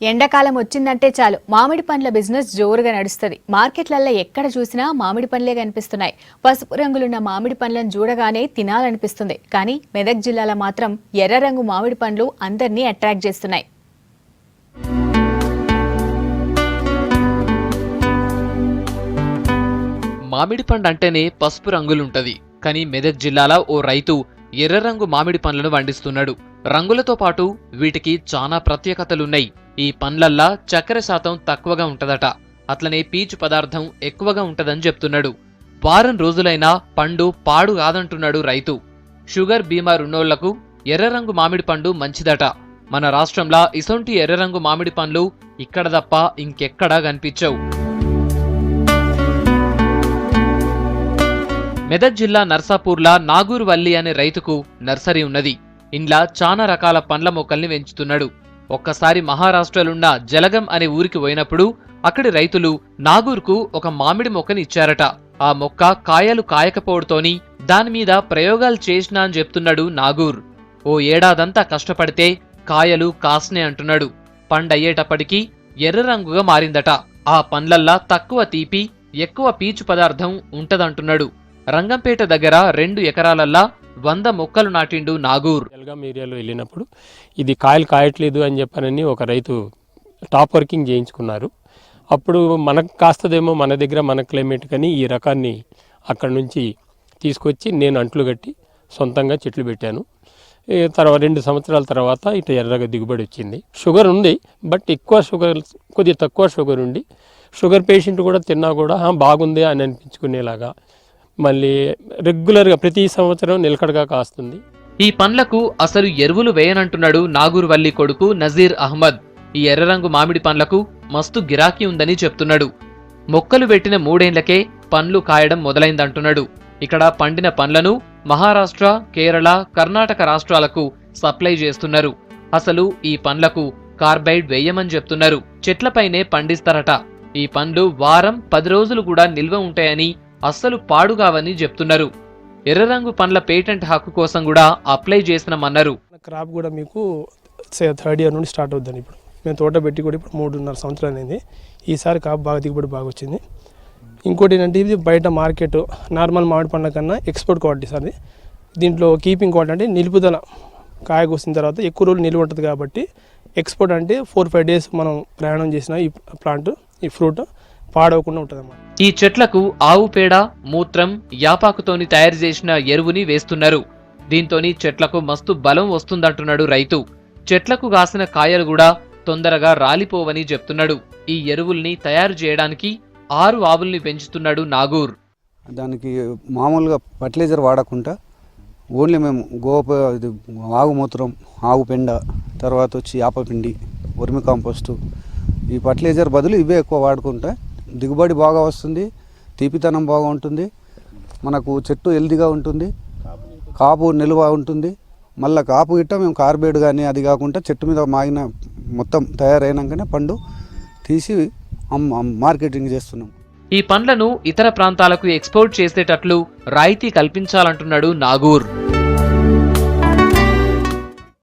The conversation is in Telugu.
ఎండాకాలం వచ్చిందంటే చాలు మామిడి పండ్ల బిజినెస్ జోరుగా నడుస్తుంది. మార్కెట్లలో ఎక్కడ చూసినా మామిడి పండ్లే కనిపిస్తున్నాయి. పసుపు రంగులున్న మామిడి పండ్లను చూడగానే తినాలనిపిస్తుంది. కానీ మెదక్ జిల్లాలో మాత్రం ఎర్ర రంగు మామిడి పండ్లు అందరినీ అట్రాక్ట్ చేస్తున్నాయి. మామిడి పండు అంటేనే పసుపు రంగులుంటది. కానీ మెదక్ జిల్లాలో ఓ రైతు ఎర్ర రంగు మామిడి పండ్లను పండిస్తున్నాడు. రంగులతో పాటు వీటికి చాలా ప్రత్యేకతలున్నాయి. ఈ పండ్లల్లా చక్కెర శాతం తక్కువగా ఉంటదట. అట్లనే పీచు పదార్థం ఎక్కువగా ఉంటదని చెప్తున్నాడు. వారం రోజులైనా పండు పాడు కాదంటున్నాడు రైతు. షుగర్ బీమార్ ఉన్నోళ్లకు ఎర్ర రంగు మామిడి పండు మంచిదట. మన రాష్ట్రంలో ఇసొంటి ఎర్ర రంగు మామిడి పండ్లు ఇక్కడ తప్ప ఇంకెక్కడా కనిపించవు. మెదక్ జిల్లా నర్సాపూర్లా నాగూర్ వల్లి అనే రైతుకు నర్సరీ ఉన్నది. ఇండ్లా చాలా రకాల పండ్ల మొక్కల్ని పెంచుతున్నాడు. ఒక్కసారి మహారాష్ట్రలున్న జలగం అనే ఊరికి పోయినప్పుడు అక్కడి రైతులు నాగూర్కు ఒక మామిడి మొక్కని ఇచ్చారట. ఆ మొక్క కాయలు కాయకపోవడంతోని దానిమీద ప్రయోగాలు చేసినా అని చెప్తున్నాడు నాగూర్. ఓ ఏడాదంతా కష్టపడితే కాయలు కాస్నే అంటున్నాడు. పండయ్యేటప్పటికీ ఎర్ర రంగుగా మారిందట. ఆ పండ్లల్లా తక్కువ తీపి ఎక్కువ పీచు పదార్థం ఉంటదంటున్నాడు. రంగంపేట దగ్గర 2 ఎకరాలల్లా 100 మొక్కలు నాటిండు నాగూర్. జలగం ఏరియాలో వెళ్ళినప్పుడు ఇది కాయలు కాయట్లేదు అని చెప్పనని ఒక రైతు టాప్ వర్కింగ్ చేయించుకున్నారు. అప్పుడు మనకు కాస్తదేమో మన దగ్గర మన క్లైమేట్ కానీ ఈ రకాన్ని అక్కడి నుంచి తీసుకొచ్చి నేను అంట్లు కట్టి సొంతంగా చెట్లు పెట్టాను. తర్వాత 2 సంవత్సరాల తర్వాత ఇటు ఎర్రగా దిగుబడి వచ్చింది. షుగర్ ఉంది, బట్ ఎక్కువ షుగర్ కొద్దిగా తక్కువ షుగర్ ఉండి షుగర్ పేషెంట్ కూడా తిన్నా కూడా బాగుంది అని అనిపించుకునేలాగా మళ్ళీ రెగ్యులర్గా ప్రతి సంవత్సరం నిలకడగా కాస్తుంది. ఈ పండ్లకు అసలు ఎరువులు వేయనంటున్నాడు నాగూర్ వల్లి కొడుకు నజీర్ అహ్మద్. ఈ ఎర్రరంగు మామిడి పండ్లకు మస్తు గిరాకీ ఉందని చెప్తున్నాడు. మొక్కలు పెట్టిన 3 ఏళ్లకే పండ్లు కాయడం మొదలైందంటున్నాడు. ఇక్కడ పండిన పండ్లను మహారాష్ట్ర, కేరళ, కర్ణాటక రాష్ట్రాలకు సప్లై చేస్తున్నారు. అసలు ఈ పండ్లకు కార్బైడ్ వేయమని చెప్తున్నారు. చెట్లపైనే పండిస్తారట. ఈ పండ్లు వారం 10 రోజులు కూడా నిల్వ ఉంటాయని అస్సలు పాడుగావని చెప్తున్నారు. ఎర్రరంగు పండ్ల పేటెంట్ హక్కు కోసం కూడా అప్లై చేసినామన్నారు. క్రాప్ కూడా మీకు 3rd ఇయర్ నుండి స్టార్ట్ అవుద్దని. ఇప్పుడు మేము తోట పెట్టి కూడా ఇప్పుడు 3.5 సంవత్సరాలు అయింది. ఈసారి కాపు బాగా దిగుబడి బాగా వచ్చింది. ఇంకోటి ఏంటంటే ఇది బయట మార్కెట్ నార్మల్ మామిడి పండ్ల కన్నా ఎక్స్పోర్ట్ క్వాలిటీస్ అది. దీంట్లో కీపింగ్ క్వాలిటీ అంటే నిలుపుదల, కాయ కోసిన తర్వాత ఎక్కువ రోజులు నిలువ ఉంటుంది కాబట్టి ఎక్స్పోర్ట్ అంటే 4-5 డేస్ మనం ప్రయాణం చేసిన ఈ ప్లాంట్ ఈ ఫ్రూట్ పాడవకుండా ఉంటుంది. ఈ చెట్లకు ఆవు పేడ, మూత్రం, యాపాకుతోని తయారు చేసిన ఎరువుని వేస్తున్నారు. దీంతోని చెట్లకు మస్తు బలం వస్తుందంటున్నాడు రైతు. చెట్లకు కాసిన కాయలు కూడా తొందరగా రాలిపోవని చెప్తున్నాడు. ఈ ఎరువుల్ని తయారు చేయడానికి 6 ఆవుల్ని పెంచుతున్నాడు నాగూర్. దానికి మామూలుగా ఫర్టిలైజర్ వాడకుండా ఓన్లీ మేము ఆవు మూత్రం, ఆవు పెండ, తర్వాత వచ్చి యాపపిండి, వర్మి కాంపోస్టు, ఈ ఫర్టిలైజర్ బదులు ఇవే ఎక్కువ వాడుకుంటే దిగుబడి బాగా వస్తుంది, తీపితనం బాగా ఉంటుంది, మనకు చెట్టు హెల్దీగా ఉంటుంది, కాపు నిల్వ ఉంటుంది. మళ్ళీ కాపు గిట్ట మేము కార్బైడ్ కానీ అది కాకుండా చెట్టు మీద మాగిన మొత్తం తయారైనాకనే పండు తీసి మార్కెటింగ్ చేస్తున్నాం. ఈ పండ్లను ఇతర ప్రాంతాలకు ఎక్స్పోర్ట్ చేసేటట్లు రాయితీ కల్పించాలంటున్నాడు నాగూర్.